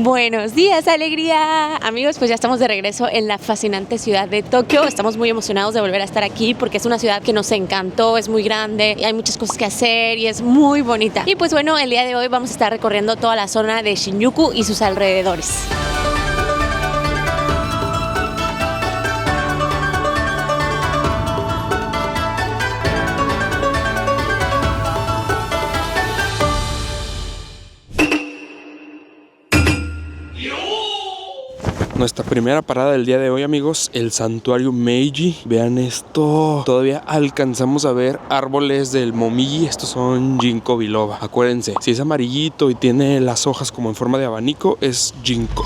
Buenos días, alegría. Amigos, pues ya estamos de regreso en la fascinante ciudad de Tokio. Estamos muy emocionados de volver a estar aquí porque es una ciudad que nos encantó, es muy grande y hay muchas cosas que hacer y es muy bonita. Y pues bueno, el día de hoy vamos a estar recorriendo toda la zona de Shinjuku y sus alrededores. Nuestra primera parada del día de hoy, amigos, el santuario Meiji. Vean esto, todavía alcanzamos a ver árboles del momiji. Estos son ginkgo biloba. Acuérdense, si es amarillito y tiene las hojas como en forma de abanico, es ginkgo.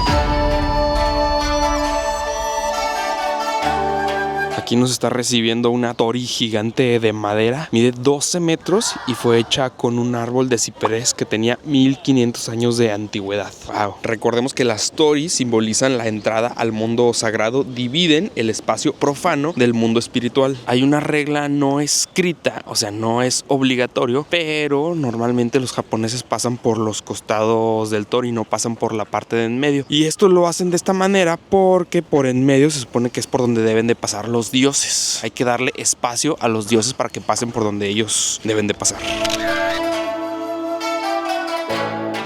Aquí nos está recibiendo una tori gigante de madera. Mide 12 metros y fue hecha con un árbol de ciprés que tenía 1500 años de antigüedad. Wow. Recordemos que las toris simbolizan la entrada al mundo sagrado, dividen el espacio profano del mundo espiritual. Hay una regla no escrita, o sea, no es obligatorio, pero normalmente los japoneses pasan por los costados del tori, no pasan por la parte de en medio. Y esto lo hacen de esta manera porque por en medio se supone que es por donde deben de pasar los dioses. Hay que darle espacio a los dioses para que pasen por donde ellos deben de pasar.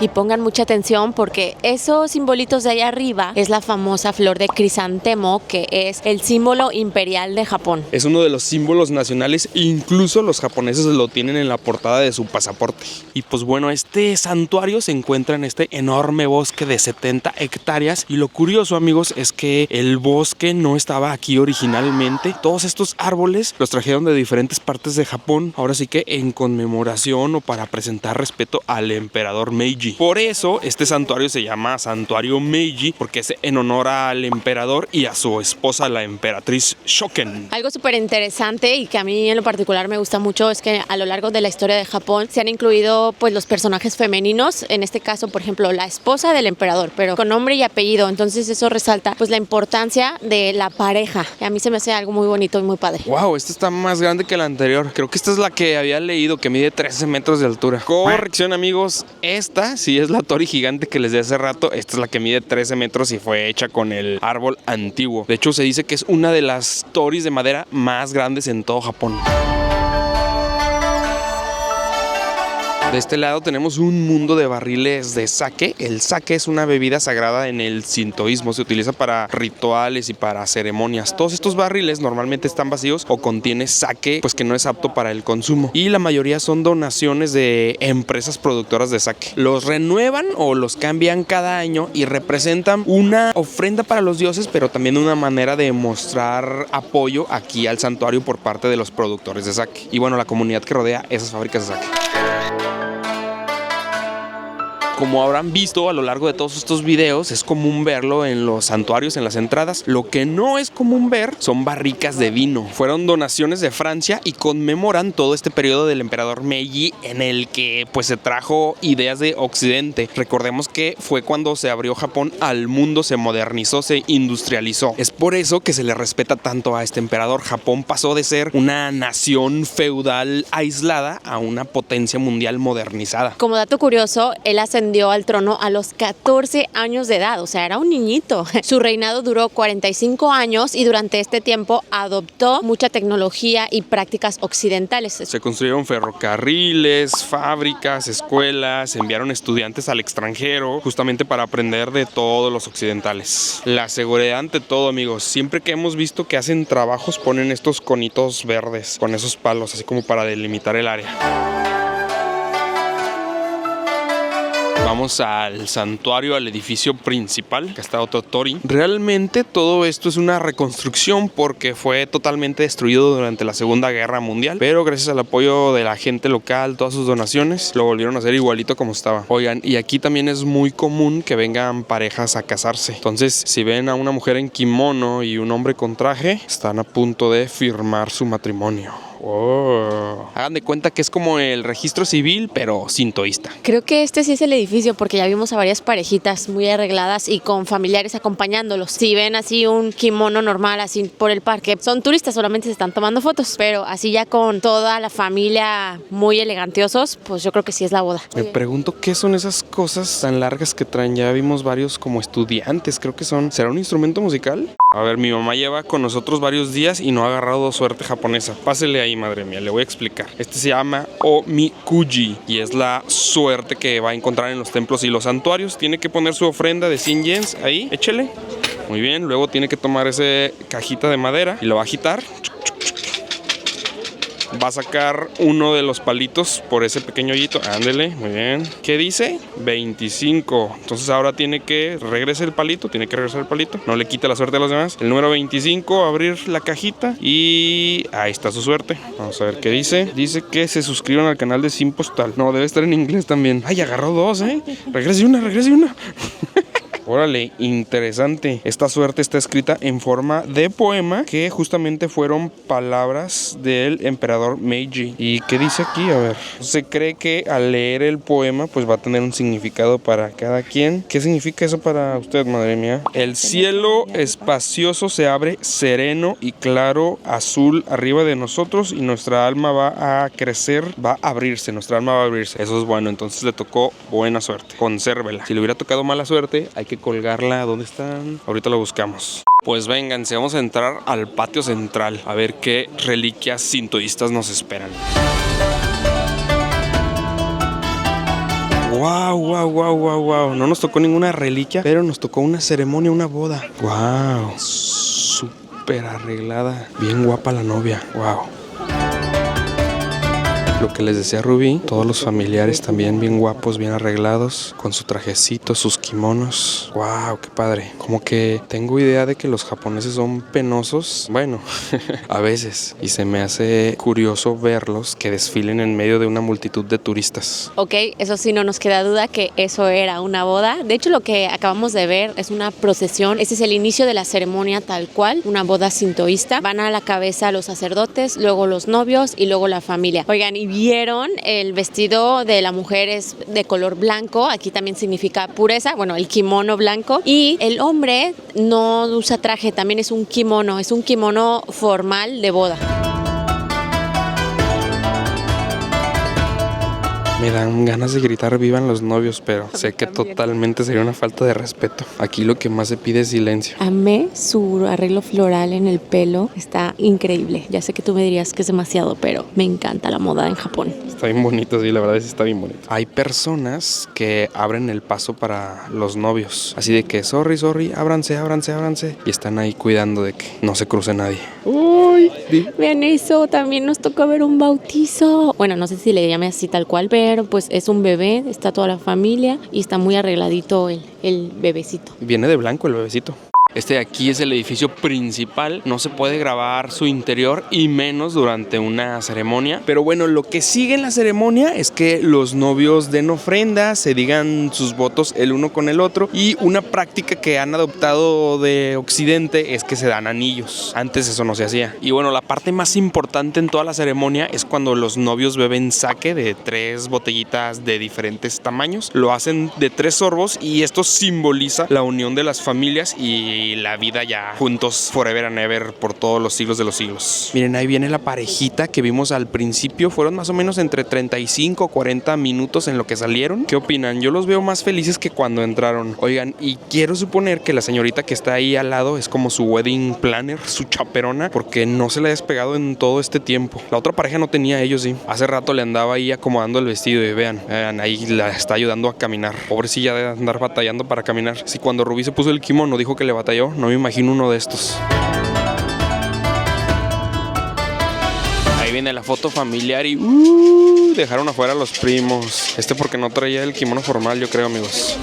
Y pongan mucha atención porque esos simbolitos de allá arriba es la famosa flor de crisantemo, que es el símbolo imperial de Japón. Es uno de los símbolos nacionales, incluso los japoneses lo tienen en la portada de su pasaporte. Y pues bueno, este santuario se encuentra en este enorme bosque de 70 hectáreas y lo curioso, amigos, es que el bosque no estaba aquí originalmente. Todos estos árboles los trajeron de diferentes partes de Japón, ahora sí que en conmemoración o para presentar respeto al emperador Meiji. Por eso este santuario se llama Santuario Meiji, porque es en honor al emperador y a su esposa, la emperatriz Shoken. Algo súper interesante y que a mí en lo particular me gusta mucho es que a lo largo de la historia de Japón se han incluido pues los personajes femeninos, en este caso por ejemplo la esposa del emperador, pero con nombre y apellido. Entonces eso resalta pues la importancia de la pareja. A mí se me hace algo muy bonito y muy padre. Wow, esta está más grande que la anterior. Creo que esta es la que había leído, que mide 13 metros de altura. Corrección, amigos, esta sí es la tori gigante que les di hace rato. Esta es la que mide 13 metros y fue hecha con el árbol antiguo. De hecho, se dice que es una de las toris de madera más grandes en todo Japón. De este lado tenemos un mundo de barriles de sake. El sake es una bebida sagrada en el sintoísmo. Se utiliza para rituales y para ceremonias. Todos estos barriles normalmente están vacíos o contiene sake pues que no es apto para el consumo. Y la mayoría son donaciones de empresas productoras de sake. Los renuevan o los cambian cada año y representan una ofrenda para los dioses, pero también una manera de mostrar apoyo aquí al santuario por parte de los productores de sake. Y bueno, la comunidad que rodea esas fábricas de sake. Como habrán visto a lo largo de todos estos videos, es común verlo en los santuarios, en las entradas. Lo que no es común ver son barricas de vino. Fueron donaciones de Francia y conmemoran todo este periodo del emperador Meiji en el que pues se trajo ideas de Occidente. Recordemos que fue cuando se abrió Japón al mundo, se modernizó, se industrializó. Es por eso que se le respeta tanto a este emperador. Japón pasó de ser una nación feudal aislada a una potencia mundial modernizada. Como dato curioso, él ascendió al trono a los 14 años de edad, o sea, era un niñito. Su reinado duró 45 años y durante este tiempo adoptó mucha tecnología y prácticas occidentales. Se construyeron ferrocarriles, fábricas, escuelas, se enviaron estudiantes al extranjero justamente para aprender de todos los occidentales. La seguridad ante todo, amigos. Siempre que hemos visto que hacen trabajos ponen estos conitos verdes con esos palos así como para delimitar el área. Vamos al santuario, al edificio principal, que está otro tori. Realmente todo esto es una reconstrucción porque fue totalmente destruido durante la Segunda Guerra Mundial, pero gracias al apoyo de la gente local, todas sus donaciones, lo volvieron a hacer igualito como estaba. Oigan, y aquí también es muy común que vengan parejas a casarse. Entonces, si ven a una mujer en kimono y un hombre con traje, están a punto de firmar su matrimonio. Oh. Hagan de cuenta que es como el registro civil, pero sintoísta. Creo que este sí es el edificio porque ya vimos a varias parejitas muy arregladas y con familiares acompañándolos. Si ven así un kimono normal así por el parque, son turistas, solamente se están tomando fotos, pero así ya con toda la familia muy elegantiosos, pues yo creo que sí es la boda. Me pregunto qué son esas cosas tan largas que traen. Ya vimos varios como estudiantes, creo que son. ¿Será un instrumento musical? A ver, mi mamá lleva con nosotros varios días y no ha agarrado suerte japonesa. Pásele ahí, madre mía, le voy a explicar. Este se llama Omikuji y es la suerte que va a encontrar en los templos y los santuarios. Tiene que poner su ofrenda de 100 yens ahí, échele. Muy bien, luego tiene que tomar esa cajita de madera y lo va a agitar. Va a sacar uno de los palitos por ese pequeño hoyito. Ándele, muy bien. ¿Qué dice? 25. Entonces ahora tiene que regresar el palito. No le quita la suerte a los demás. El número 25, abrir la cajita. Y ahí está su suerte. Vamos a ver qué dice. Dice que se suscriban al canal de Sin Postal. No, debe estar en inglés también. Ay, agarró dos, Regrese una. Órale, interesante. Esta suerte está escrita en forma de poema que justamente fueron palabras del emperador Meiji. ¿Y qué dice aquí? A ver. Se cree que al leer el poema pues va a tener un significado para cada quien. ¿Qué significa eso para usted, madre mía? El cielo espacioso se abre sereno y claro, azul arriba de nosotros y nuestra alma va a crecer, va a abrirse, nuestra alma va a abrirse. Eso es bueno, entonces le tocó buena suerte. Consérvela. Si le hubiera tocado mala suerte, hay que colgarla. ¿Dónde están? Ahorita lo buscamos. Pues vénganse, vamos a entrar al patio central a ver qué reliquias sintoístas nos esperan. Wow. No nos tocó ninguna reliquia, pero nos tocó una ceremonia, una boda. Wow, súper arreglada. Bien guapa la novia. Wow. Lo que les decía Rubí, todos los familiares también bien guapos, bien arreglados, con su trajecito, sus kimonos. ¡Wow! ¡Qué padre! Como que tengo idea de que los japoneses son penosos. Bueno, a veces. Y se me hace curioso verlos que desfilen en medio de una multitud de turistas. Ok, eso sí, no nos queda duda que eso era una boda. De hecho, lo que acabamos de ver es una procesión. Ese es el inicio de la ceremonia tal cual, una boda sintoísta. Van a la cabeza los sacerdotes, luego los novios y luego la familia. Oigan, y vieron, el vestido de la mujer es de color blanco, aquí también significa pureza, bueno, el kimono blanco, y el hombre no usa traje, también es un kimono formal de boda. Me dan ganas de gritar vivan los novios, pero sé que totalmente sería una falta de respeto. Aquí lo que más se pide es silencio. Amé su arreglo floral en el pelo, está increíble. Ya sé que tú me dirías que es demasiado, pero me encanta la moda en Japón. Está bien bonito, sí, la verdad es que está bien bonito. Hay personas que abren el paso para los novios, así de que sorry, ábranse. Y están ahí cuidando de que no se cruce nadie. ¡Uy! Vean eso, también nos tocó ver un bautizo. Bueno, no sé si le llame así tal cual, pero pues es un bebé, está toda la familia y está muy arregladito el bebecito. Viene de blanco el bebecito. Este de aquí es el edificio principal, no se puede grabar su interior y menos durante una ceremonia. Pero bueno, lo que sigue en la ceremonia es que los novios den ofrenda, se digan sus votos el uno con el otro, y una práctica que han adoptado de Occidente es que se dan anillos. Antes eso no se hacía. Y bueno, la parte más importante en toda la ceremonia es cuando los novios beben sake de 3 botellitas de diferentes tamaños. Lo hacen de 3 sorbos y esto simboliza la unión de las familias y la vida ya juntos forever and ever por todos los siglos de los siglos. Miren, ahí viene la parejita que vimos al principio. Fueron más o menos entre 35 o 40 minutos en lo que salieron. ¿Qué opinan? Yo los veo más felices que cuando entraron. Oigan, y quiero suponer que la señorita que está ahí al lado es como su wedding planner, su chaperona, porque no se le ha despegado en todo este tiempo. La otra pareja no tenía, ellos sí. Hace rato le andaba ahí acomodando el vestido y vean, ahí la está ayudando a caminar. Pobrecilla de andar batallando para caminar. Si cuando Rubí se puso el kimono dijo que le batalló, no me imagino uno de estos. Ahí viene la foto familiar y dejaron afuera a los primos. Porque no traía el kimono formal, yo creo, amigos.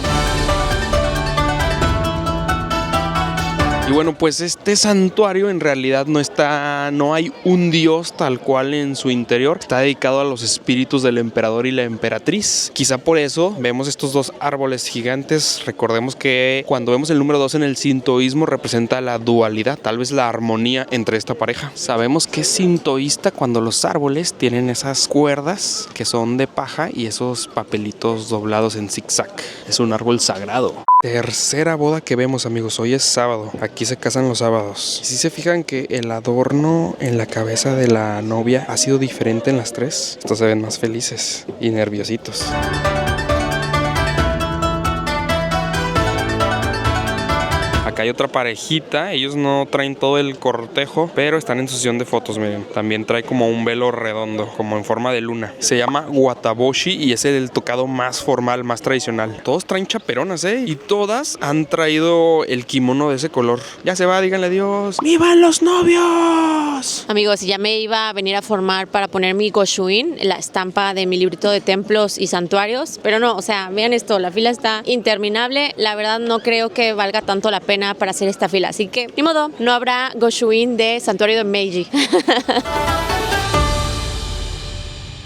Y bueno, pues este santuario en realidad no hay un dios tal cual en su interior. Está dedicado a los espíritus del emperador y la emperatriz. Quizá por eso vemos estos dos árboles gigantes. Recordemos que cuando vemos el número 2 en el sintoísmo representa la dualidad, tal vez la armonía entre esta pareja. Sabemos que es sintoísta cuando los árboles tienen esas cuerdas que son de paja y esos papelitos doblados en zigzag. Es un árbol sagrado. Tercera boda que vemos, amigos. Hoy es sábado. Aquí se casan los sábados. Y si se fijan que el adorno en la cabeza de la novia ha sido diferente en las tres. Estos se ven más felices y nerviositos. Acá hay otra parejita, ellos no traen todo el cortejo, pero están en sesión de fotos, miren. También trae como un velo redondo, como en forma de luna. Se llama wataboshi y es el tocado más formal, más tradicional. Todos traen chaperonas, y todas han traído el kimono de ese color. Ya se va, díganle adiós. ¡Vivan los novios! Amigos, ya me iba a venir a formar para poner mi goshuin, la estampa de mi librito de templos y santuarios, pero no, o sea, vean esto, la fila está interminable. La verdad no creo que valga tanto la pena para hacer esta fila, así que ni modo, no habrá goshuin de santuario de Meiji.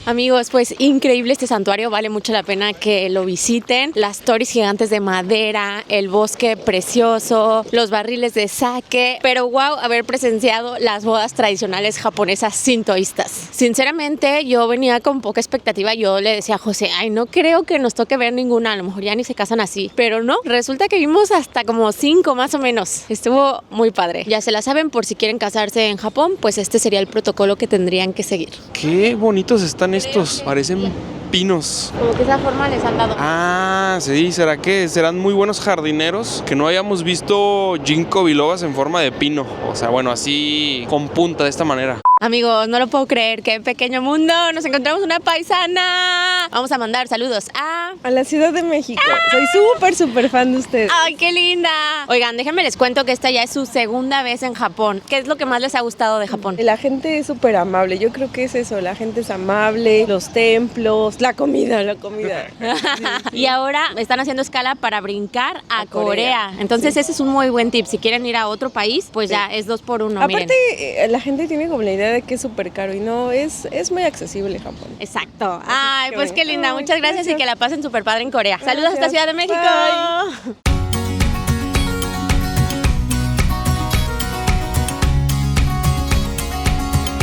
Amigos, pues increíble este santuario, vale mucho la pena que lo visiten. Las toris gigantes de madera, el bosque precioso, los barriles de sake, pero wow, haber presenciado las bodas tradicionales japonesas sintoístas. Sinceramente, yo venía con poca expectativa. Yo le decía a José, ay, no creo que nos toque ver ninguna, a lo mejor ya ni se casan así, pero no, resulta que vimos hasta como 5 más o menos. Estuvo muy padre. Ya se la saben, por si quieren casarse en Japón, pues este sería el protocolo que tendrían que seguir. Qué bonitos están estos, parecen pinos. Como que esa forma les han dado. Ah, sí, ¿será que serán muy buenos jardineros? Que no hayamos visto ginkgo bilobas en forma de pino. O sea, bueno, así con punta de esta manera. Amigos, no lo puedo creer, qué pequeño mundo. Nos encontramos una paisana. Vamos a mandar saludos a la Ciudad de México. Soy súper fan de ustedes. ¡Ay, qué linda! Oigan, déjenme les cuento que esta ya es su segunda vez en Japón. ¿Qué es lo que más les ha gustado de Japón? La gente es súper amable. Yo creo que es eso, la gente es amable, los templos, la comida. Sí. Y ahora están haciendo escala para brincar a Corea. Entonces ese es un muy buen tip. Si quieren ir a otro país, pues ya es 2 por 1. Aparte, la gente tiene como la idea de que es súper caro y no, es muy accesible Japón. Exacto. Ay, pues qué linda. Muchas gracias y que la pasen súper padre en Corea. Gracias. Saludos hasta Ciudad de México. Bye.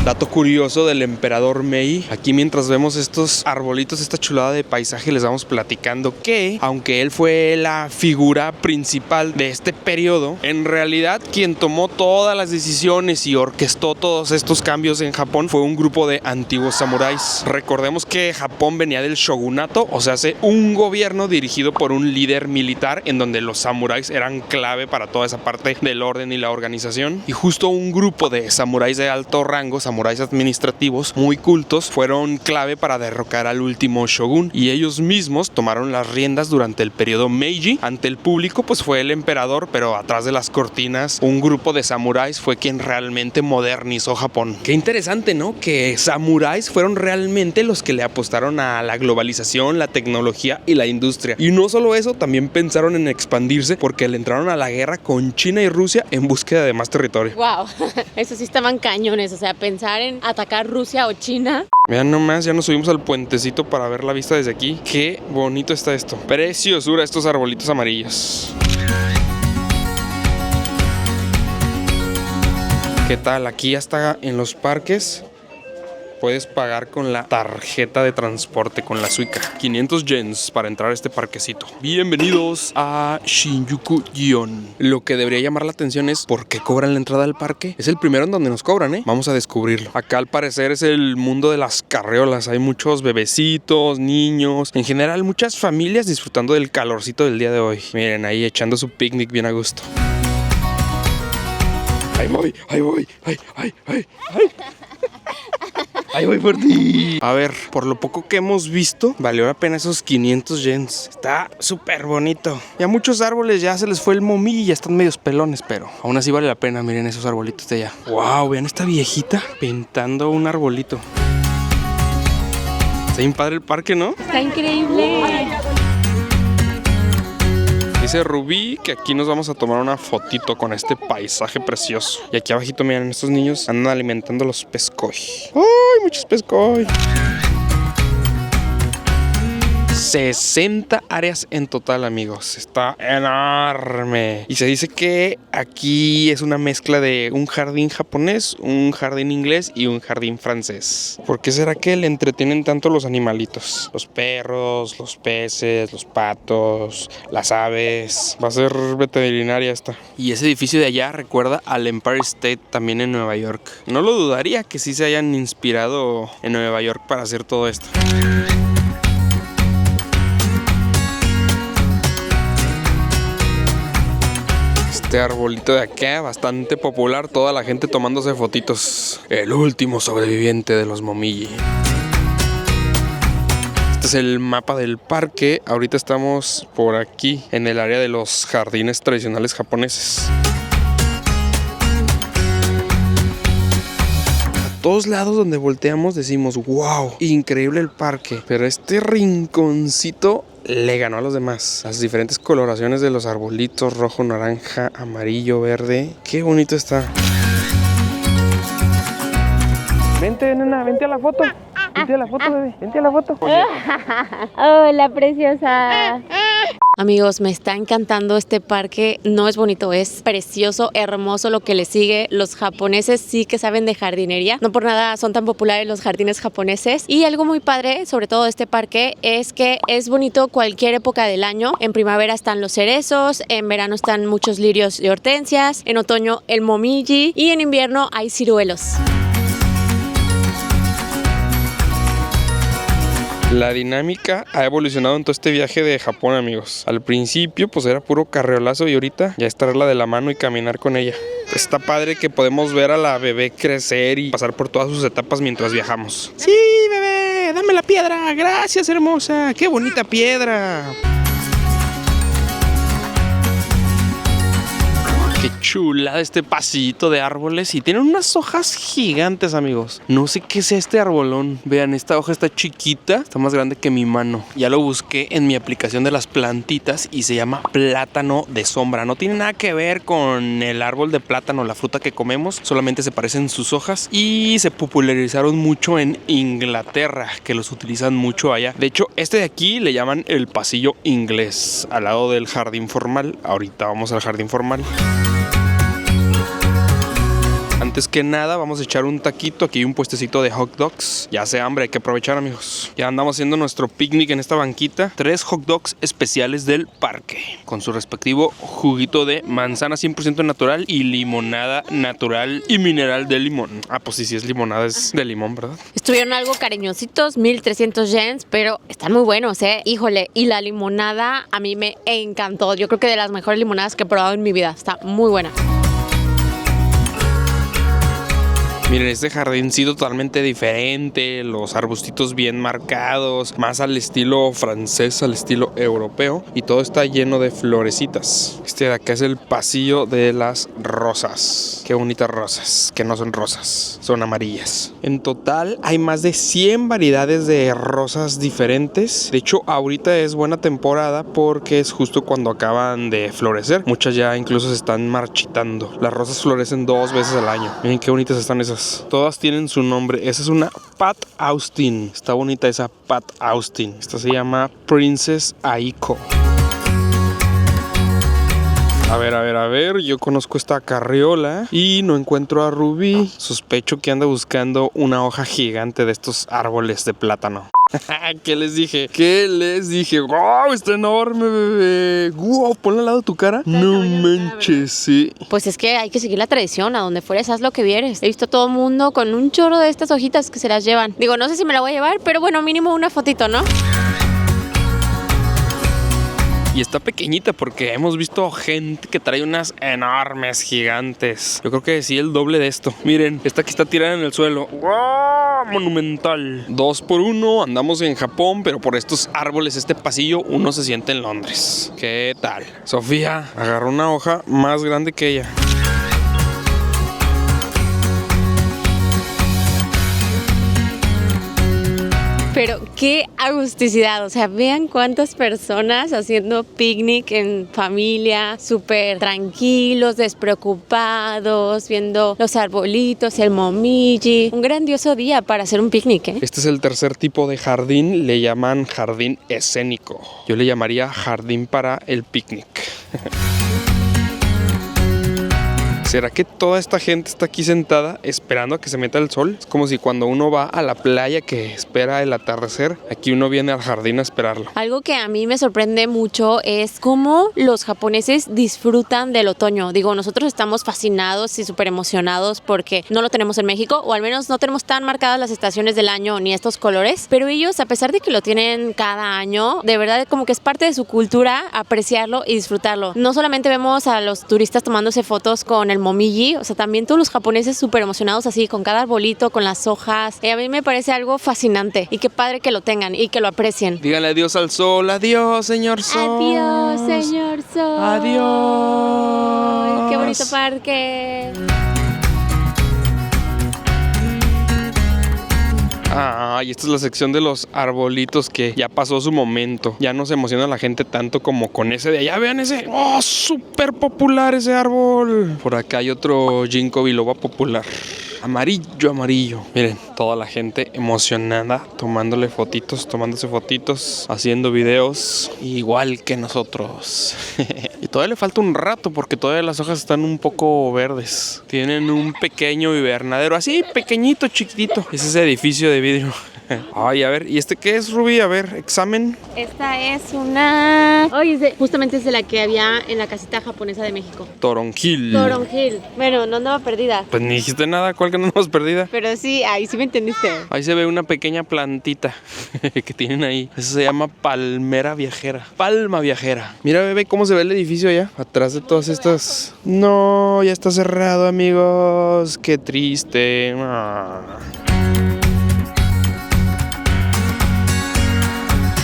Dato curioso del emperador Mei. Aquí mientras vemos estos arbolitos, esta chulada de paisaje, les vamos platicando que, aunque él fue la figura principal de este periodo, en realidad quien tomó todas las decisiones y orquestó todos estos cambios en Japón fue un grupo de antiguos samuráis. Recordemos que Japón venía del shogunato, o sea, un gobierno dirigido por un líder militar en donde los samuráis eran clave para toda esa parte del orden y la organización. Y justo un grupo de samuráis de alto rango, samuráis administrativos muy cultos, fueron clave para derrocar al último shogun, y ellos mismos tomaron las riendas durante el periodo Meiji. Ante el público pues fue el emperador, pero atrás de las cortinas un grupo de samuráis fue quien realmente modernizó Japón. Qué interesante, ¿no? Que samuráis fueron realmente los que le apostaron a la globalización, la tecnología y la industria. Y no solo eso, también pensaron en expandirse porque le entraron a la guerra con China y Rusia en búsqueda de más territorio. Wow, esos sí estaban cañones, o sea, pensar en atacar Rusia o China. Vean nomás, ya nos subimos al puentecito para ver la vista desde aquí. Qué bonito está esto. Preciosura estos arbolitos amarillos. ¿Qué tal? Aquí hasta en los parques puedes pagar con la tarjeta de transporte, con la Suica. 500 yens para entrar a este parquecito. Bienvenidos a Shinjuku-gion. Lo que debería llamar la atención es ¿por qué cobran la entrada al parque? Es el primero en donde nos cobran, ¿eh? Vamos a descubrirlo. Acá al parecer es el mundo de las carriolas. Hay muchos bebecitos, niños, en general muchas familias disfrutando del calorcito del día de hoy. Miren, ahí echando su picnic bien a gusto. Ahí voy. Ahí voy por ti. A ver, por lo poco que hemos visto, valió la pena esos 500 yens. Está súper bonito. Y a muchos árboles ya se les fue el momí y ya están medios pelones, pero aún así vale la pena. Miren esos arbolitos de allá. Wow, vean esta viejita pintando un arbolito. Está bien padre el parque, ¿no? Está increíble. Dice Rubí que aquí nos vamos a tomar una fotito con este paisaje precioso. Y aquí abajito, miren, estos niños andan alimentando los pescoy. ¡Ay, muchos pescoy! 60 áreas en total, amigos. Está enorme. Y se dice que aquí es una mezcla de un jardín japonés, un jardín inglés y un jardín francés. ¿Por qué será que le entretienen tanto los animalitos? Los perros, los peces, los patos, las aves. Va a ser veterinaria esta. Y ese edificio de allá recuerda al Empire State también en Nueva York. No lo dudaría que sí se hayan inspirado en Nueva York para hacer todo esto. Este arbolito de acá, bastante popular, toda la gente tomándose fotitos. El último sobreviviente de los Momiji. Este es el mapa del parque. Ahorita estamos por aquí, en el área de los jardines tradicionales japoneses. A todos lados donde volteamos decimos, wow, increíble el parque. Pero este rinconcito le ganó a los demás. Las diferentes coloraciones de los arbolitos, rojo, naranja, amarillo, verde. Qué bonito está. Vente, nena, vente a la foto. Vente a la foto, bebé. Vente a la foto. Hola, preciosa. Amigos, me está encantando este parque. No es bonito, es precioso, hermoso lo que le sigue. Los japoneses sí que saben de jardinería. No por nada son tan populares los jardines japoneses. Y algo muy padre, sobre todo de este parque, es que es bonito cualquier época del año. En primavera están los cerezos, en verano están muchos lirios y hortensias, en otoño el momiji y en invierno hay ciruelos. La dinámica ha evolucionado en todo este viaje de Japón, amigos. Al principio pues era puro carriolazo y ahorita ya es traerla de la mano y caminar con ella. Está padre que podemos ver a la bebé crecer y pasar por todas sus etapas mientras viajamos. Sí, bebé, dame la piedra. Gracias, hermosa. Qué bonita piedra. Qué chulada este pasillito de árboles. Y tienen unas hojas gigantes, amigos. No sé qué es este arbolón. Vean, esta hoja está chiquita. Está más grande que mi mano. Ya lo busqué en mi aplicación de las plantitas y se llama plátano de sombra. No tiene nada que ver con el árbol de plátano, la fruta que comemos. Solamente se parecen sus hojas. Y se popularizaron mucho en Inglaterra, que los utilizan mucho allá. De hecho, este de aquí le llaman el pasillo inglés, al lado del jardín formal. Ahorita vamos al jardín formal. Antes que nada vamos a echar un taquito. Aquí hay un puestecito de hot dogs. Ya hace hambre, hay que aprovechar, amigos. Ya andamos haciendo nuestro picnic en esta banquita. 3 hot dogs especiales del parque, con su respectivo juguito de manzana 100% natural y limonada natural y mineral de limón. Ah, pues sí es limonada, es de limón, ¿verdad? Estuvieron algo cariñositos, 1300 yens, pero están muy buenos, híjole. Y la limonada a mí me encantó. Yo creo que de las mejores limonadas que he probado en mi vida. Está muy buena. Miren, este jardincito totalmente diferente, los arbustitos bien marcados, más al estilo francés, al estilo europeo, y todo está lleno de florecitas. Este de acá es el pasillo de las rosas. Qué bonitas rosas, que no son rosas, son amarillas. En total hay más de 100 variedades de rosas diferentes. De hecho, ahorita es buena temporada porque es justo cuando acaban de florecer. Muchas ya incluso se están marchitando. Las rosas florecen 2 veces al año. Miren qué bonitas están esas. Todas tienen su nombre. Esa es una Pat Austin. Está bonita esa Pat Austin. Esta se llama Princess Aiko. A ver, yo conozco esta carriola y no encuentro a Rubí. Sospecho que anda buscando una hoja gigante de estos árboles de plátano. ¿Qué les dije? ¡Wow! Está enorme, bebé. ¡Wow! Ponla al lado de tu cara. No manches, sí. Pues es que hay que seguir la tradición. A donde fueres, haz lo que vieres. He visto a todo mundo con un chorro de estas hojitas que se las llevan. Digo, no sé si me la voy a llevar, pero bueno, mínimo una fotito, ¿no? Y está pequeñita porque hemos visto gente que trae unas enormes, gigantes. Yo creo que sí, el doble de esto. Miren, esta que está tirada en el suelo. ¡Wow! Monumental. 2 por 1, andamos en Japón, pero por estos árboles, este pasillo, uno se siente en Londres. ¿Qué tal? Sofía agarró una hoja más grande que ella. Pero qué agusticidad, o sea, vean cuántas personas haciendo picnic en familia, súper tranquilos, despreocupados, viendo los arbolitos, el momiji. Un grandioso día para hacer un picnic, ¿eh? Este es el tercer tipo de jardín, le llaman jardín escénico. Yo le llamaría jardín para el picnic. ¿Será que toda esta gente está aquí sentada esperando a que se meta el sol? Es como si cuando uno va a la playa que espera el atardecer, aquí uno viene al jardín a esperarlo. Algo que a mí me sorprende mucho es cómo los japoneses disfrutan del otoño. Digo, nosotros estamos fascinados y súper emocionados porque no lo tenemos en México, o al menos no tenemos tan marcadas las estaciones del año ni estos colores, pero ellos, a pesar de que lo tienen cada año, de verdad como que es parte de su cultura apreciarlo y disfrutarlo. No solamente vemos a los turistas tomándose fotos con el momiji, o sea, también todos los japoneses súper emocionados así, con cada arbolito, con las hojas. A mí me parece algo fascinante y qué padre que lo tengan y que lo aprecien. Díganle adiós al sol, adiós, señor sol. Adiós, señor sol. Adiós. Ay, qué bonito parque. Y esta es la sección de los arbolitos que ya pasó su momento. Ya no se emociona la gente tanto como con ese de allá. Vean ese. ¡Oh, súper popular ese árbol! Por acá hay otro ginkgo biloba popular. Amarillo, amarillo. Miren, toda la gente emocionada tomándose fotitos, haciendo videos, igual que nosotros. Y todavía le falta un rato porque todavía las hojas están un poco verdes. Tienen un pequeño invernadero, así pequeñito, chiquitito. Es ese edificio de vidrio. Ay, a ver, ¿y este qué es, Rubí? A ver, examen. Esta es una... Oye, justamente es de la que había en la casita japonesa de México. Toronjil. Toronjil. Bueno, no andaba perdida. Pues ni dijiste nada, ¿cuál que no nos perdida? Pero sí, ahí sí me entendiste. Ahí se ve una pequeña plantita que tienen ahí. Eso se llama palmera viajera. Palma viajera. Mira, bebé, cómo se ve el edificio allá. Atrás de todas estas... No, ya está cerrado, amigos. Qué triste.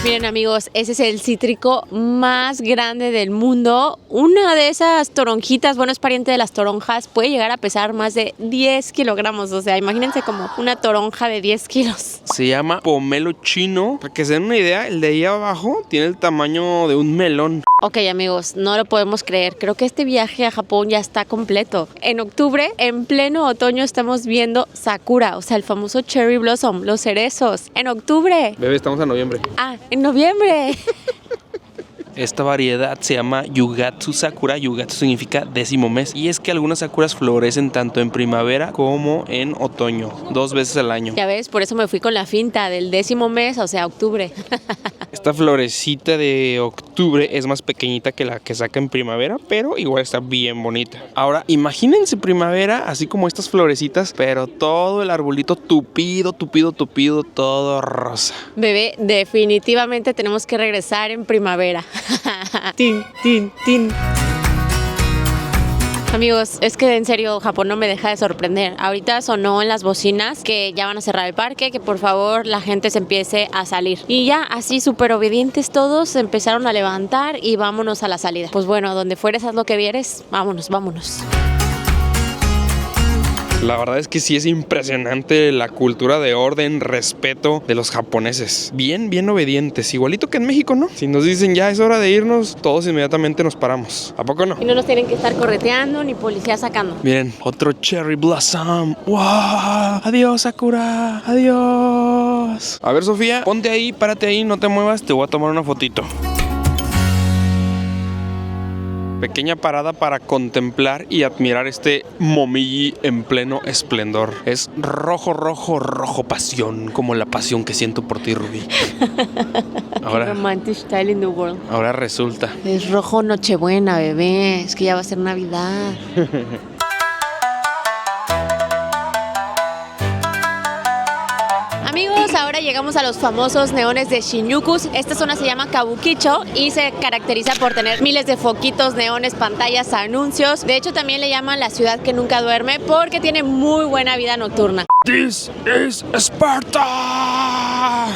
Miren, amigos, ese es el cítrico más grande del mundo. Una de esas toronjitas, bueno, es pariente de las toronjas, puede llegar a pesar más de 10 kilogramos. O sea, imagínense como una toronja de 10 kilos. Se llama pomelo chino. Para que se den una idea, el de ahí abajo tiene el tamaño de un melón. Ok, amigos, no lo podemos creer. Creo que este viaje a Japón ya está completo. En octubre, en pleno otoño, estamos viendo sakura, o sea, el famoso cherry blossom, los cerezos. En octubre. Bebé, estamos en noviembre. En noviembre. Esta variedad se llama Yugatsu Sakura. Yugatsu significa 10º mes. Y es que algunas sakuras florecen tanto en primavera como en otoño, 2 veces al año. Ya ves, por eso me fui con la finta del 10º mes, o sea, octubre. Esta florecita de octubre es más pequeñita que la que saca en primavera, pero igual está bien bonita. Ahora, imagínense primavera, así como estas florecitas, pero todo el arbolito tupido, todo rosa. Bebé, definitivamente tenemos que regresar en primavera. Tin, tin, tin. Amigos, es que en serio Japón no me deja de sorprender. Ahorita sonó en las bocinas que ya van a cerrar el parque, que por favor la gente se empiece a salir. Y ya así súper obedientes todos se empezaron a levantar y vámonos a la salida. Pues bueno, donde fueres haz lo que vieres, vámonos. La verdad es que sí es impresionante la cultura de orden, respeto de los japoneses. Bien obedientes, igualito que en México, ¿no? Si nos dicen ya es hora de irnos, todos inmediatamente nos paramos. ¿A poco no? Y no nos tienen que estar correteando ni policía sacando. Miren, otro cherry blossom. ¡Wow! Adiós, Sakura. Adiós. A ver, Sofía, ponte ahí, párate ahí, no te muevas, te voy a tomar una fotito. Pequeña parada para contemplar y admirar este momiji en pleno esplendor. Es rojo pasión, como la pasión que siento por ti, Rubí. Ahora, romantic style in the world. Ahora resulta. Es rojo Nochebuena, bebé. Es que ya va a ser Navidad. Amigos, ahora llegamos a los famosos neones de Shinjuku. Esta zona se llama Kabukicho y se caracteriza por tener miles de foquitos, neones, pantallas, anuncios. De hecho, también le llaman la ciudad que nunca duerme porque tiene muy buena vida nocturna. This is Sparta.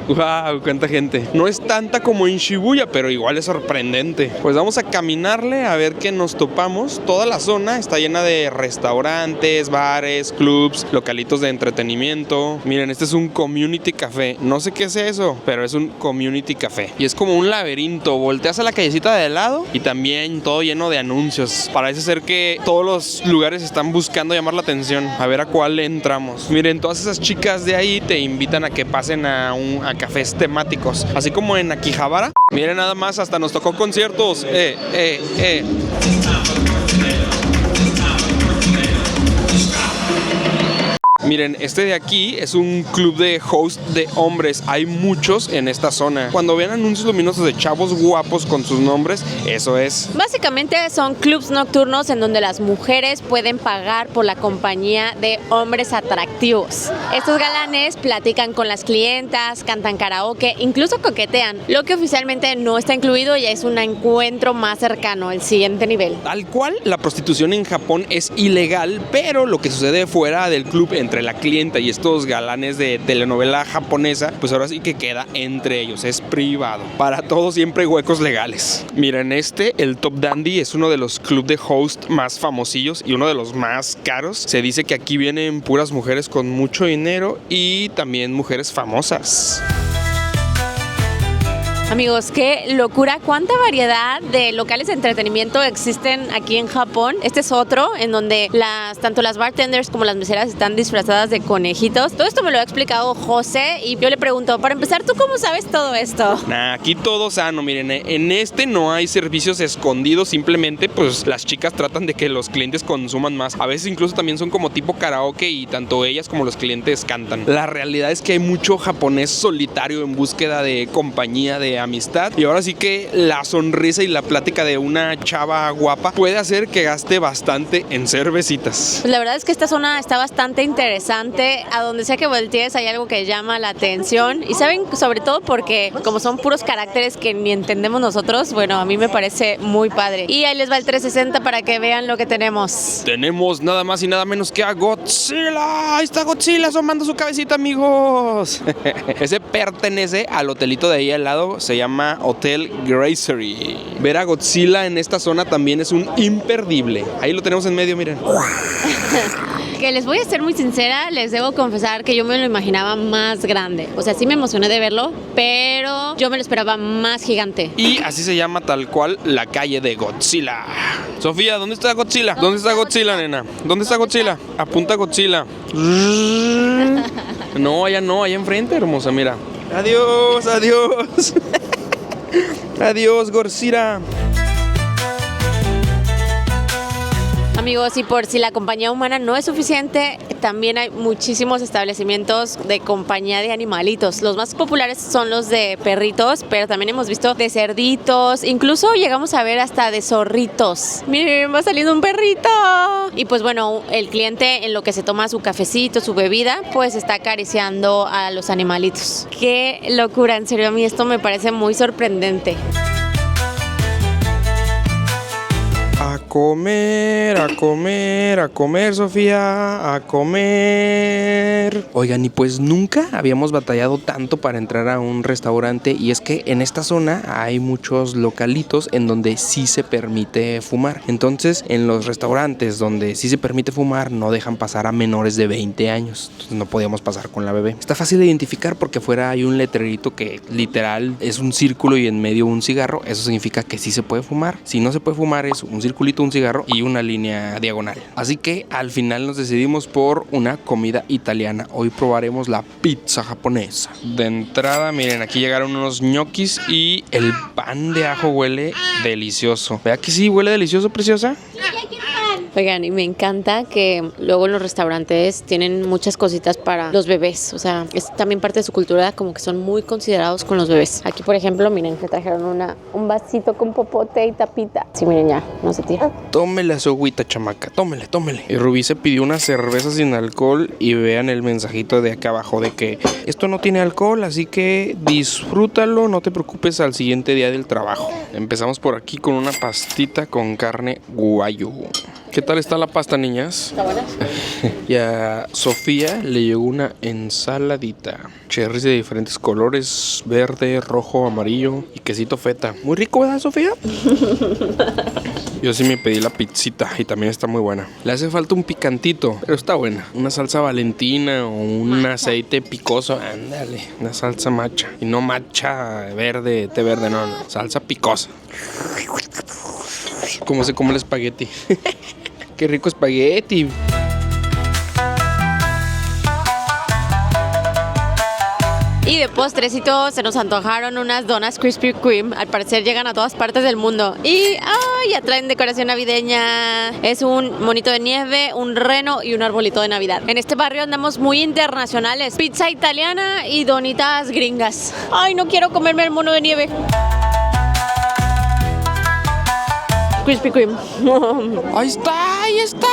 ¡Wow! ¡Cuánta gente! No es tanta como en Shibuya, pero igual es sorprendente. Pues vamos a caminarle a ver qué nos topamos. Toda la zona está llena de restaurantes, bares, clubs, localitos de entretenimiento. Miren, este es un community café. No sé qué es eso, pero es un community café. Y es como un laberinto. Volteas a la callecita de lado y también todo lleno de anuncios. Parece ser que todos los lugares están buscando llamar la atención. A ver a cuál entramos. Miren, todas esas chicas de ahí te invitan a que pasen a cafés temáticos. Así como en Akihabara. Miren nada más, hasta nos tocó conciertos. Miren, este de aquí es un club de host de hombres. Hay muchos en esta zona. Cuando vean anuncios luminosos de chavos guapos con sus nombres, eso es. Básicamente son clubs nocturnos en donde las mujeres pueden pagar por la compañía de hombres atractivos. Estos galanes platican con las clientas, cantan karaoke, incluso coquetean. Lo que oficialmente no está incluido ya es un encuentro más cercano, el siguiente nivel. Tal cual, la prostitución en Japón es ilegal, pero lo que sucede fuera del club entre la clienta y estos galanes de telenovela japonesa, pues ahora sí que queda entre ellos, es privado. Para todos siempre hay huecos legales. Miren, el Top Dandy es uno de los club de host más famosillos y uno de los más caros. Se dice que aquí vienen puras mujeres con mucho dinero y también mujeres famosas. Amigos, qué locura, cuánta variedad de locales de entretenimiento existen aquí en Japón. Este es otro en donde tanto las bartenders como las meseras están disfrazadas de conejitos. Todo esto me lo ha explicado José y yo le pregunto, para empezar, ¿tú cómo sabes todo esto? Aquí todo sano, miren, en este no hay servicios escondidos, simplemente pues las chicas tratan de que los clientes consuman más. A veces incluso también son como tipo karaoke y tanto ellas como los clientes cantan. La realidad es que hay mucho japonés solitario en búsqueda de compañía, de amistad, y ahora sí que la sonrisa y la plática de una chava guapa puede hacer que gaste bastante en cervecitas. Pues la verdad es que esta zona está bastante interesante. A donde sea que voltees hay algo que llama la atención y saben, sobre todo porque como son puros caracteres que ni entendemos nosotros, bueno, a mí me parece muy padre. Y ahí les va el 360 para que vean lo que tenemos. Tenemos nada más y nada menos que a Godzilla. Ahí está Godzilla asomando su cabecita, amigos. Ese pertenece al hotelito de ahí al lado, se llama Hotel Gracery. Ver a Godzilla en esta zona también es un imperdible. Ahí lo tenemos en medio, miren. Que les voy a ser muy sincera, les debo confesar que yo me lo imaginaba más grande. O sea, sí me emocioné de verlo, pero yo me lo esperaba más gigante. Y así se llama tal cual la calle de Godzilla. Sofía, ¿dónde está Godzilla? ¿Dónde está Godzilla, nena? ¿Dónde está Godzilla? Apunta Godzilla. No, allá enfrente, hermosa, mira. Adiós, adiós. Adiós, Godzilla. Amigos, y por si la compañía humana no es suficiente, también hay muchísimos establecimientos de compañía de animalitos. Los más populares son los de perritos, pero también hemos visto de cerditos, incluso llegamos a ver hasta de zorritos. Miren, va saliendo un perrito. Y pues bueno, el cliente en lo que se toma su cafecito, su bebida, pues está acariciando a los animalitos. Qué locura, en serio, a mí esto me parece muy sorprendente. A comer, a comer, a comer, Sofía, a comer. Oigan, y pues nunca habíamos batallado tanto para entrar a un restaurante, y es que en esta zona hay muchos localitos en donde sí se permite fumar. Entonces, en los restaurantes donde sí se permite fumar, no dejan pasar a menores de 20 años. Entonces no podíamos pasar con la bebé. Está fácil de identificar porque afuera hay un letrerito que literal es un círculo y en medio un cigarro. Eso significa que sí se puede fumar. Si no se puede fumar es un circulito, un cigarro y una línea diagonal. Así que al final nos decidimos por una comida italiana. Hoy probaremos la pizza japonesa. De entrada, miren, aquí llegaron unos ñoquis y el pan de ajo huele delicioso. ¿Vea que sí huele delicioso, preciosa? Oigan, y me encanta que luego en los restaurantes tienen muchas cositas para los bebés. O sea, es también parte de su cultura, como que son muy considerados con los bebés. Aquí, por ejemplo, miren, que trajeron un vasito con popote y tapita. Sí, miren, ya, no se tira. Tómele su agüita, chamaca, tómele. Y Rubí se pidió una cerveza sin alcohol y vean el mensajito de acá abajo de que esto no tiene alcohol, así que disfrútalo, no te preocupes al siguiente día del trabajo. Empezamos por aquí con una pastita con carne guayu. ¿Qué tal está la pasta, niñas? ¿Está buena? Y a Sofía le llegó una ensaladita. Cherries de diferentes colores, verde, rojo, amarillo y quesito feta. Muy rico, ¿verdad, Sofía? Yo sí me pedí la pizzita y también está muy buena. Le hace falta un picantito, pero está buena. Una salsa valentina o un aceite picoso. Ándale, una salsa macha. Y no macha verde, té verde, no. Salsa picosa. ¿Cómo se come el espagueti? Qué rico espagueti. Y de postrecito se nos antojaron unas donas Krispy Kreme. Al parecer llegan a todas partes del mundo. Y ya traen decoración navideña. Es un monito de nieve, un reno y un arbolito de Navidad. En este barrio andamos muy internacionales. Pizza italiana y donitas gringas. Ay, no quiero comerme el mono de nieve. Krispy Kreme. Ahí está, ahí está.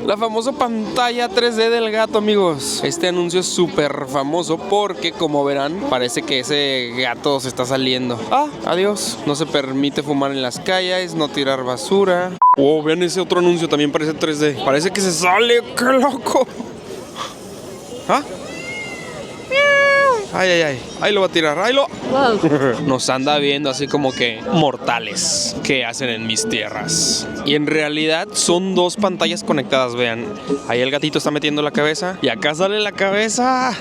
La famosa pantalla 3D del gato, amigos. Este anuncio es súper famoso porque, como verán, parece que ese gato se está saliendo. Adiós. No se permite fumar en las calles, no tirar basura. Oh, vean ese otro anuncio, también parece 3D. Parece que se sale, qué loco. Ay, ay, ay. Ahí lo va a tirar, ahí lo. Wow. Nos anda viendo así como que mortales. ¿Qué hacen en mis tierras? Y en realidad son dos pantallas conectadas, vean. Ahí el gatito está metiendo la cabeza y acá sale la cabeza.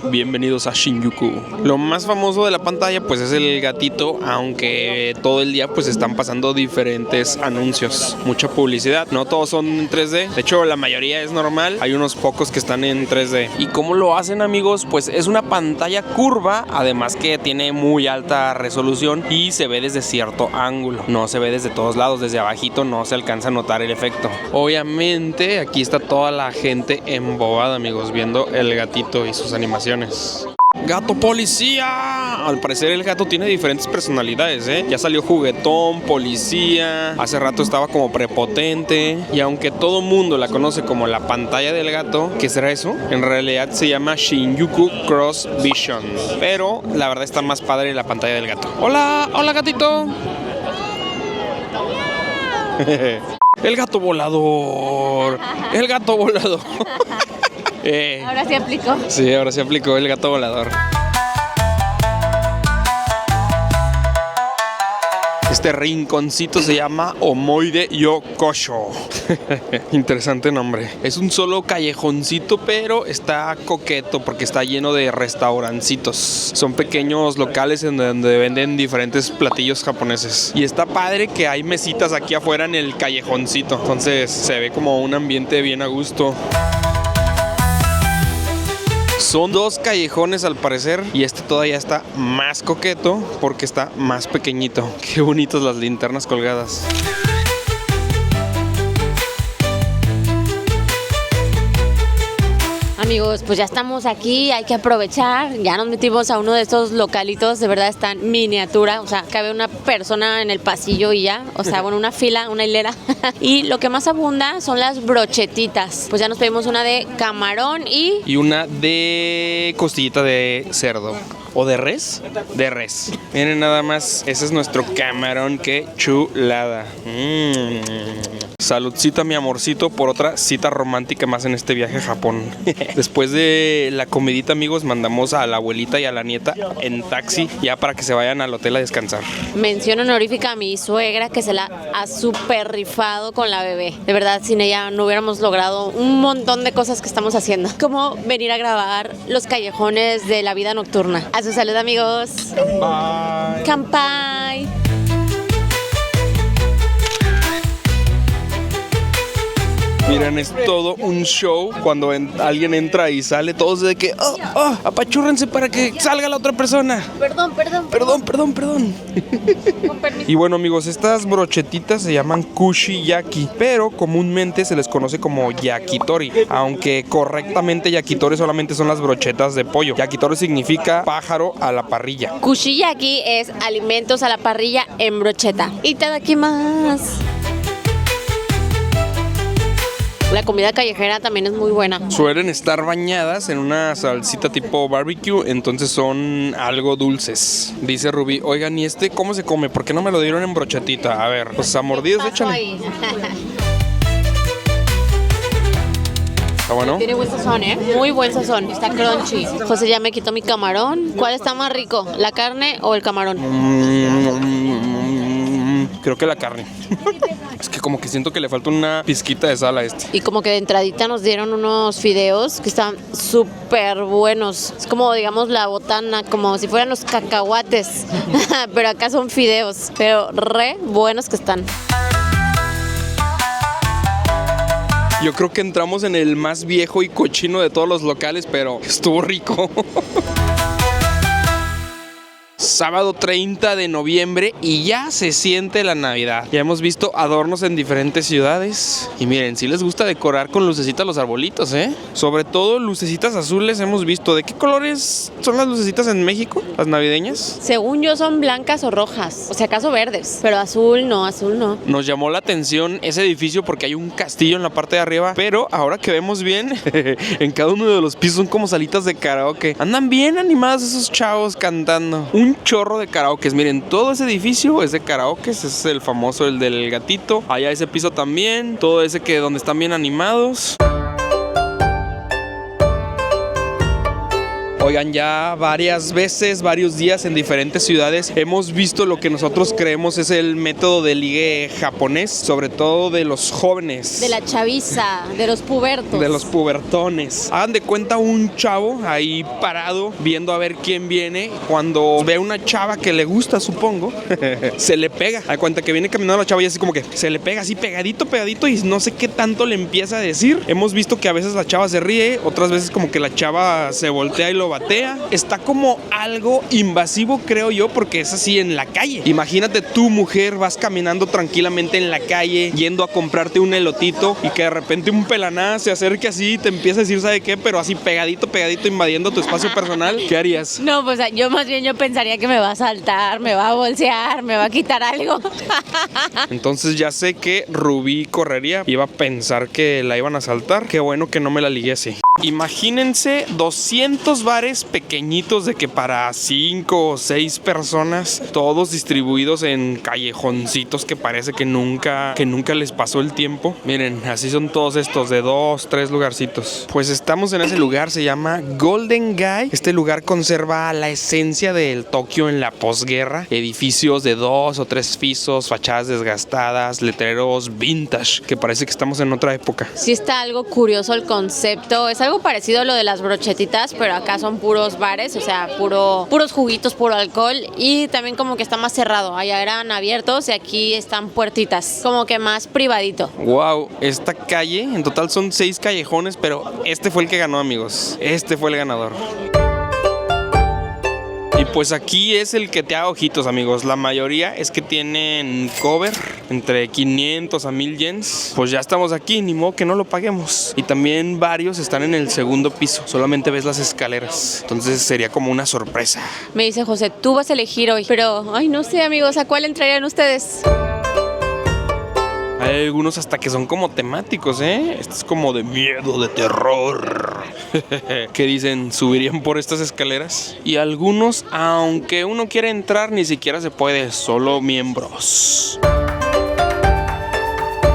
Bienvenidos a Shinjuku. Lo más famoso de la pantalla pues es el gatito, aunque todo el día pues están pasando diferentes anuncios. Mucha publicidad, no todos son en 3D. De hecho, la mayoría es normal. Hay unos pocos que están en 3D. ¿Y cómo lo hacen, amigos? Pues es una pantalla curva, además que tiene muy alta resolución y se ve desde cierto ángulo. No se ve desde todos lados, desde abajito no se alcanza a notar el efecto. Obviamente aquí está toda la gente embobada, amigos, viendo el gatito y sus animaciones. ¡Gato policía! Al parecer el gato tiene diferentes personalidades, ¿eh? Ya salió juguetón, policía. Hace rato estaba como prepotente. Y aunque todo mundo la conoce como la pantalla del gato, ¿qué será eso? En realidad se llama Shinjuku Cross Vision. Pero la verdad está más padre la pantalla del gato. ¡Hola! ¡Hola, gatito! ¡El gato volador! ¡El gato volador! Ahora sí aplicó. Sí, ahora sí aplicó el gato volador. Este rinconcito se llama Omoide Yokosho. Interesante nombre. Es un solo callejoncito, pero está coqueto porque está lleno de restaurancitos. Son pequeños locales en donde venden diferentes platillos japoneses. Y está padre que hay mesitas aquí afuera en el callejoncito. Entonces se ve como un ambiente bien a gusto. Son dos callejones al parecer y este todavía está más coqueto porque está más pequeñito. Qué bonitas las linternas colgadas. Amigos, pues ya estamos aquí, hay que aprovechar. Ya nos metimos a uno de estos localitos, de verdad están miniatura, o sea, cabe una persona en el pasillo y ya, o sea, bueno, una fila, una hilera. Y lo que más abunda son las brochetitas. Pues ya nos pedimos una de camarón y una de costillita de cerdo. ¿O de res? De res. Miren nada más, ese es nuestro camarón, qué chulada. Saludcita, mi amorcito, por otra cita romántica más en este viaje a Japón. Después de la comidita, amigos, mandamos a la abuelita y a la nieta en taxi ya para que se vayan al hotel a descansar. mención honorífica a mi suegra que se la ha súper rifado con la bebé. De verdad, sin ella no hubiéramos logrado un montón de cosas que estamos haciendo, como venir a grabar los callejones de la vida nocturna. A su salud, amigos. Bye. Kanpai. Miren, es todo un show cuando alguien entra y sale, todos de que apachúrrense para que salga la otra persona. Perdón. Con permiso. Y bueno, amigos, estas brochetitas se llaman kushiyaki, pero comúnmente se les conoce como yakitori, aunque correctamente yakitori solamente son las brochetas de pollo. Yakitori significa pájaro a la parrilla. Kushiyaki es alimentos a la parrilla en brocheta. Itadakimasu. La comida callejera también es muy buena. Suelen estar bañadas en una salsita tipo barbecue, entonces son algo dulces. Dice Rubí, oigan, ¿y este cómo se come? ¿Por qué no me lo dieron en brochetita? A ver, pues a mordidos, ¿Qué pasó échale. ahí? ¿Está bueno? Tiene buen sazón, ¿eh? Muy buen sazón. Está crunchy. José ya me quitó mi camarón. ¿Cuál está más rico? ¿La carne o el camarón? Creo que la carne. Es que como que siento que le falta una pizquita de sal a este. Y como que de entradita nos dieron unos fideos que están súper buenos. Es como, digamos, la botana, como si fueran los cacahuates. Pero acá son fideos. Pero re buenos que están. Yo creo que entramos en el más viejo y cochino de todos los locales, pero estuvo rico. Sábado 30 de noviembre y ya se siente la Navidad. Ya hemos visto adornos en diferentes ciudades. Y miren, sí les gusta decorar con lucecitas los arbolitos, ¿eh? Sobre todo lucecitas azules hemos visto. ¿De qué colores son las lucecitas en México? ¿Las navideñas? Según yo son blancas o rojas. O sea, acaso verdes. Pero azul no, azul no. Nos llamó la atención ese edificio porque hay un castillo en la parte de arriba. Pero ahora que vemos bien, en cada uno de los pisos son como salitas de karaoke. Andan bien animados esos chavos cantando. Un chorro de karaokes. Miren, todo ese edificio es de karaokes. Ese es el famoso, el del gatito. Allá ese piso también. Todo ese que donde están bien animados. Oigan, ya varias veces, varios días en diferentes ciudades hemos visto lo que nosotros creemos es el método de ligue japonés, sobre todo de los jóvenes. De la chaviza, de los pubertos. De los pubertones. Hagan de cuenta un chavo ahí parado viendo a ver quién viene. Cuando ve a una chava que le gusta, supongo, se le pega. A cuenta que viene caminando la chava y así como que se le pega así pegadito y no sé qué tanto le empieza a decir. Hemos visto que a veces la chava se ríe, otras veces como que la chava se voltea y lo batea. Está como algo invasivo, creo yo, porque es así en la calle. Imagínate tú, mujer, vas caminando tranquilamente en la calle, yendo a comprarte un elotito y que de repente un pelaná se acerque así y te empieza a decir, ¿sabe qué? Pero así pegadito, invadiendo tu espacio personal. ¿Qué harías? No, pues yo más bien yo pensaría que me va a saltar, me va a bolsear, me va a quitar algo. Entonces ya sé que Rubí correría. Iba a pensar que la iban a asaltar. Qué bueno que no me la ligué así. Imagínense 200 bares pequeñitos de que para 5 o 6 personas, todos distribuidos en callejoncitos que parece que nunca les pasó el tiempo. Miren, así son todos estos de 2, 3 lugarcitos. Pues estamos en ese lugar, se llama Golden Gai. Este lugar conserva la esencia del Tokio en la posguerra. Edificios de 2 o 3 pisos, fachadas desgastadas, letreros vintage, que parece que estamos en otra época. Sí está algo curioso el concepto. Es algo parecido a lo de las brochetitas, pero acá son puros bares, o sea, puros juguitos, puro alcohol, y también como que está más cerrado. Allá eran abiertos y aquí están puertitas, como que más privadito. Wow, esta calle, en total son 6 callejones, pero este fue el que ganó, amigos. Este fue el ganador. Y pues aquí es el que te haga ojitos, amigos. La mayoría es que tienen cover entre 500 a 1000 yens. Pues ya estamos aquí, ni modo que no lo paguemos. Y también varios están en el segundo piso. Solamente ves las escaleras. Entonces sería como una sorpresa. Me dice José, tú vas a elegir hoy. Pero, ay, no sé, amigos, ¿a cuál entrarían ustedes? Hay algunos hasta que son como temáticos, ¿eh? Este es como de miedo, de terror. ¿Qué dicen? ¿Subirían por estas escaleras? Y algunos, aunque uno quiera entrar, ni siquiera se puede, solo miembros.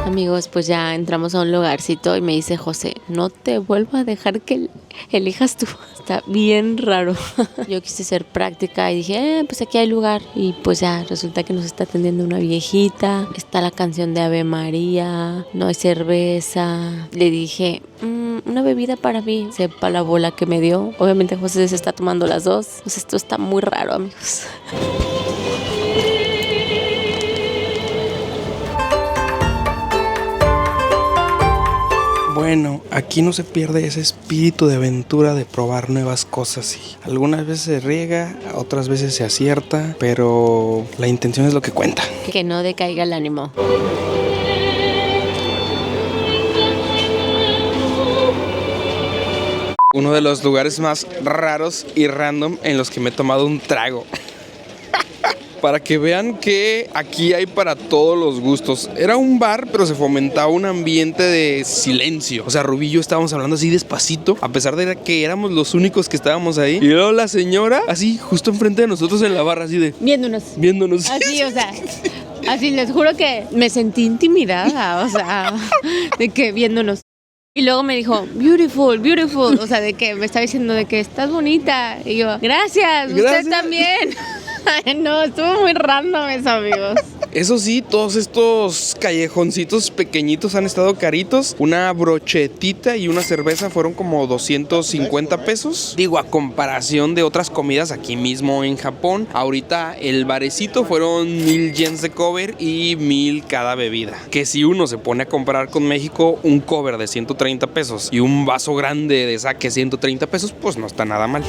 Amigos, pues ya entramos a un lugarcito y me dice José, no te vuelvo a dejar que elijas tú. Está bien raro. Yo quise ser práctica y dije, pues aquí hay lugar. Y pues ya resulta que nos está atendiendo una viejita. Está la canción de Ave María. No hay cerveza. Le dije, una bebida para mí. Sepa la bola que me dio. Obviamente José se está tomando las dos. Pues esto está muy raro, amigos. Bueno, aquí no se pierde ese espíritu de aventura, de probar nuevas cosas. Y algunas veces se riega, otras veces se acierta, pero la intención es lo que cuenta. Que no decaiga el ánimo. Uno de los lugares más raros y random en los que me he tomado un trago. Para que vean que aquí hay para todos los gustos. Era un bar, pero se fomentaba un ambiente de silencio. O sea, Rubí y yo estábamos hablando así despacito, a pesar de que éramos los únicos que estábamos ahí. Y luego la señora, así, justo enfrente de nosotros en la barra, así de... Viéndonos. Así, o sea... Así les juro que me sentí intimidada, o sea, de que viéndonos. Y luego me dijo, beautiful, beautiful. O sea, de que me estaba diciendo de que estás bonita. Y yo, gracias. Usted también. Ay, no, estuvo muy random eso, amigos. Eso sí, todos estos callejoncitos pequeñitos han estado caritos. Una brochetita y una cerveza fueron como 250 pesos. Digo, a comparación de otras comidas aquí mismo en Japón. Ahorita el barecito fueron 1000 yens de cover y 1000 cada bebida. Que si uno se pone a comparar con México, un cover de 130 pesos y un vaso grande de sake 130 pesos, pues no está nada mal.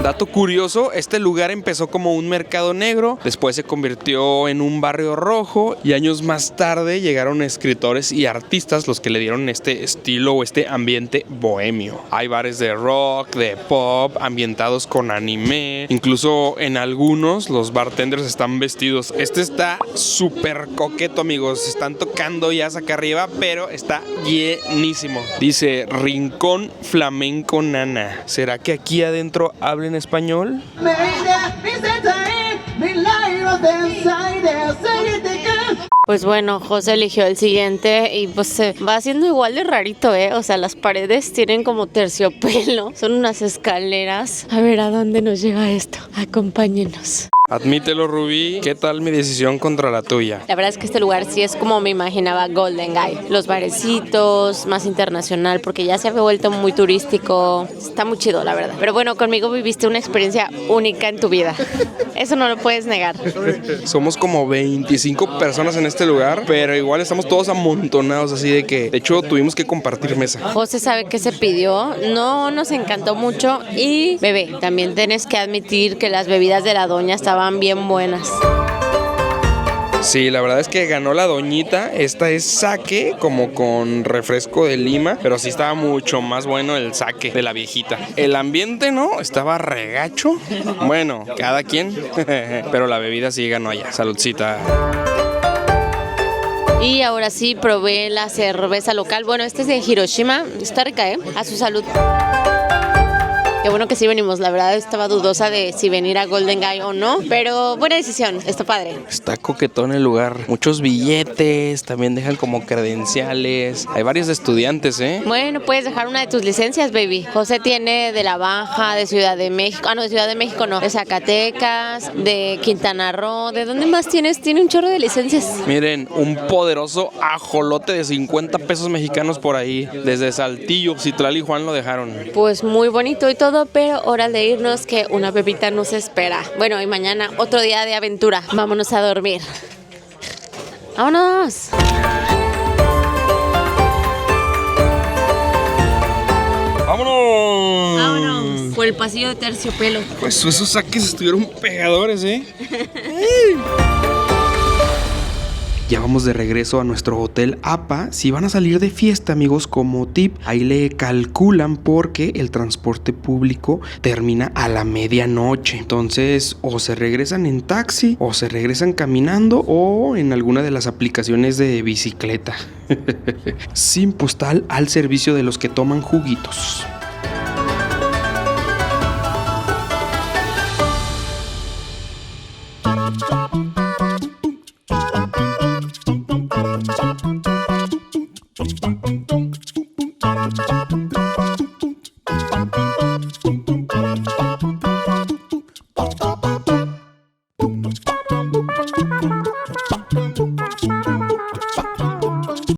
Dato curioso, este lugar empezó como un mercado negro, después se convirtió en un barrio rojo y años más tarde llegaron escritores y artistas los que le dieron este estilo o este ambiente bohemio. Hay bares de rock, de pop, ambientados con anime, incluso en algunos los bartenders están vestidos. Este está súper coqueto, amigos, están tocando jazz acá arriba, pero está llenísimo. Dice Rincón Flamenco Nana. ¿Será que aquí adentro hablen español? Pues bueno, José eligió el siguiente y pues se va haciendo igual de rarito, O sea, las paredes tienen como terciopelo, son unas escaleras. A ver, ¿a dónde nos lleva esto? Acompáñenos. Admítelo, Rubí, ¿qué tal mi decisión contra la tuya? La verdad es que este lugar sí es como me imaginaba Golden Guy. Los barecitos, más internacional, porque ya se había vuelto muy turístico. Está muy chido, la verdad. Pero bueno, conmigo viviste una experiencia única en tu vida. Eso no lo puedes negar. Somos como 25 personas en este lugar, pero igual estamos todos amontonados, así de que, de hecho, tuvimos que compartir mesa. José sabe qué se pidió, no nos encantó mucho y, bebé, también tienes que admitir que las bebidas de la doña estaban bien buenas. Sí, la verdad es que ganó la doñita. Esta es sake, como con refresco de lima, pero sí estaba mucho más bueno el sake de la viejita. El ambiente, ¿no? Estaba regacho. Bueno, cada quien, pero la bebida sí ganó allá. Saludcita. Y ahora sí probé la cerveza local. Bueno, este es de Hiroshima. Está rica, A su salud. Qué bueno que sí venimos, la verdad estaba dudosa de si venir a Golden Guy o no, pero buena decisión, está padre. Está coquetón el lugar, muchos billetes, también dejan como credenciales, hay varios estudiantes, Bueno, puedes dejar una de tus licencias, baby. José tiene de La Baja, de Ciudad de México, no, de Ciudad de México no, de Zacatecas, de Quintana Roo, ¿de dónde más tienes? Tiene un chorro de licencias. Miren, un poderoso ajolote de 50 pesos mexicanos por ahí, desde Saltillo, Citlali y Juan lo dejaron. Pues muy bonito y todo, pero hora de irnos que una pepita nos espera. Bueno, y mañana otro día de aventura. Vámonos a dormir. ¡Vámonos! ¡Vámonos! ¡Vámonos! Por el pasillo de terciopelo. Pues esos saques estuvieron pegadores, Ya vamos de regreso a nuestro hotel APA. Si van a salir de fiesta, amigos, como tip, ahí le calculan porque el transporte público termina a la medianoche. Entonces, o se regresan en taxi, o se regresan caminando, o en alguna de las aplicaciones de bicicleta. Sin postal al servicio de los que toman juguitos.